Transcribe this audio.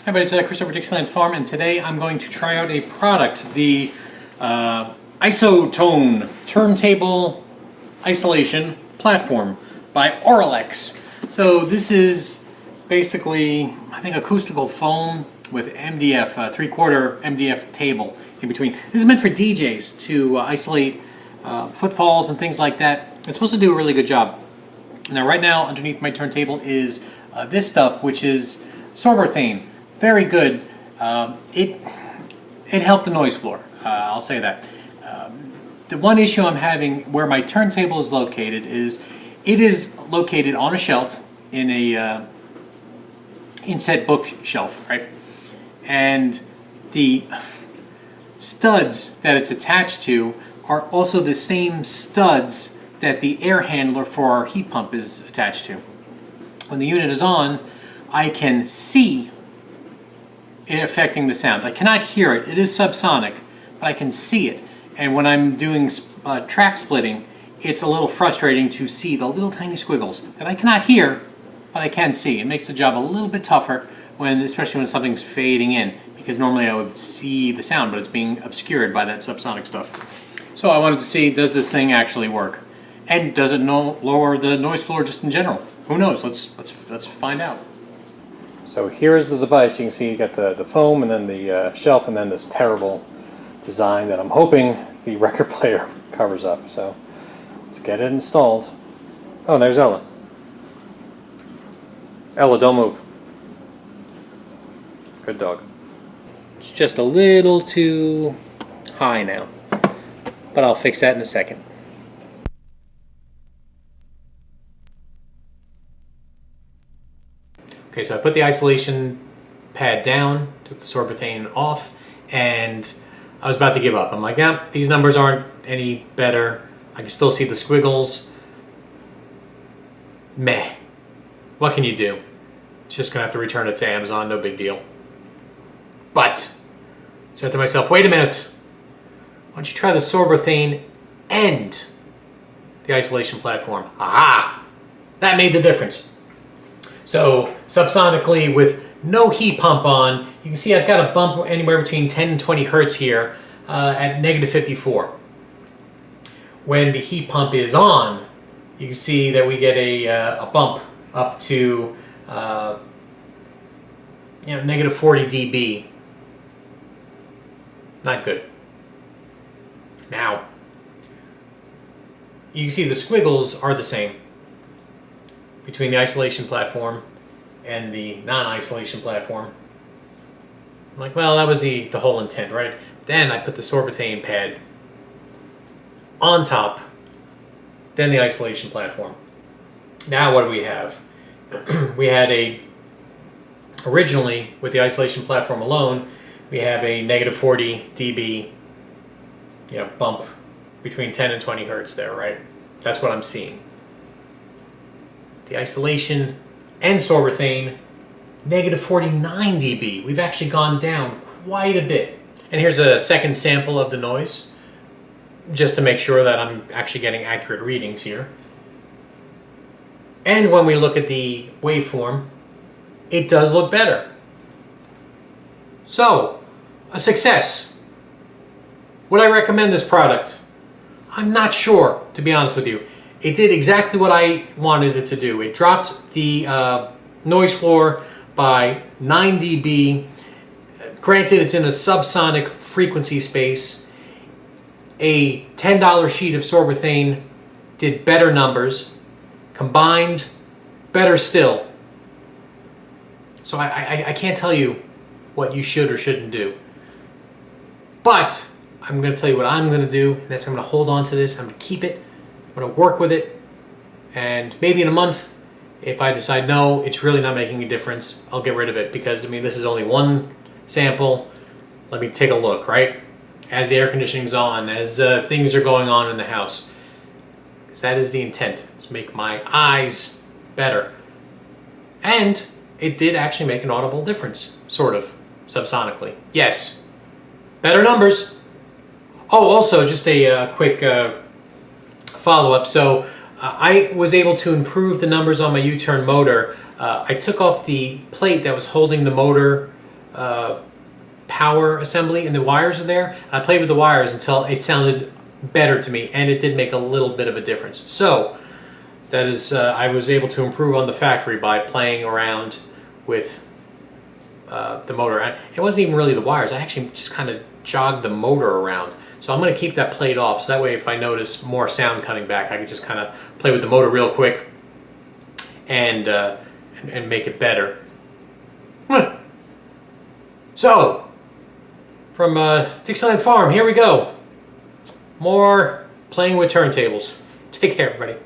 Hi everybody, it's Chris over at Dixieland Farm, and today I'm going to try out a product, the Iso-Tone Turntable Isolation Platform by Aurelex. So this is basically, I think, acoustical foam with MDF, 3/4 MDF table in between. This is meant for DJs to isolate footfalls and things like that. It's supposed to do a really good job. Now right now underneath my turntable is this stuff, which is Sorbothane. Very good. It helped the noise floor. I'll say that. The one issue I'm having where my turntable is located is it is located on a shelf in a inset bookshelf, right? And the studs that it's attached to are also the same studs that the air handler for our heat pump is attached to. When the unit is on, I can see it affecting the sound. I cannot hear it. It is subsonic, but I can see it. And when I'm doing track splitting, it's a little frustrating to see the little tiny squiggles that I cannot hear, but I can see. It makes the job a little bit tougher, especially when something's fading in, because normally I would see the sound, but it's being obscured by that subsonic stuff. So I wanted to see, does this thing actually work? And does it lower the noise floor just in general? Who knows? Let's find out. So here's the device. You can see you got the foam and then the shelf and then this terrible design that I'm hoping the record player covers up. So let's get it installed. Oh, there's Ella. Ella, don't move. Good dog. It's just a little too high now, but I'll fix that in a second. Okay, so I put the isolation pad down, took the Sorbothane off, and I was about to give up. I'm like, yeah, these numbers aren't any better. I can still see the squiggles. Meh. What can you do? Just gonna have to return it to Amazon, no big deal. But, I said to myself, wait a minute. Why don't you try the Sorbothane and the isolation platform? Aha! That made the difference. So subsonically with no heat pump on, you can see I've got a bump anywhere between 10 and 20 hertz here at -54. When the heat pump is on, you can see that we get a bump up to -40 dB. Not good. Now, you can see the squiggles are the same between the isolation platform and the non-isolation platform. I'm like, well, that was the whole intent, right? Then I put the Sorbothane pad on top, then the isolation platform. Now what do we have? We had originally with the isolation platform alone, we have a -40 dB bump between 10 and 20 hertz there, right? That's what I'm seeing. The isolation and Sorbothane, -49 dB. We've actually gone down quite a bit. And here's a second sample of the noise, just to make sure that I'm actually getting accurate readings here. And when we look at the waveform, it does look better. So, a success. Would I recommend this product? I'm not sure, to be honest with you. It did exactly what I wanted it to do. It dropped the noise floor by 9 dB. Granted, it's in a subsonic frequency space. A $10 sheet of Sorbothane did better numbers. Combined, better still. So I can't tell you what you should or shouldn't do. But I'm going to tell you what I'm going to do. And that's I'm going to hold on to this. I'm going to keep it. I'm going to work with it, and maybe in a month, if I decide no, it's really not making a difference, I'll get rid of it, because I mean this is only one sample. Let me take a look, right? As the air conditioning's on, as things are going on in the house, because that is the intent, to make my eyes better. And it did actually make an audible difference, sort of, subsonically. Yes, better numbers. Oh, also just a quick follow-up. So I was able to improve the numbers on my U-turn motor. I took off the plate that was holding the motor power assembly and the wires are there. I played with the wires until it sounded better to me, and it did make a little bit of a difference. So that is, I was able to improve on the factory by playing around with the motor. It wasn't even really the wires. I actually just kind of jogged the motor around. So I'm going to keep that played off, so that way if I notice more sound coming back, I can just kind of play with the motor real quick and make it better. So, from Dixieland Farm, here we go. More playing with turntables. Take care, everybody.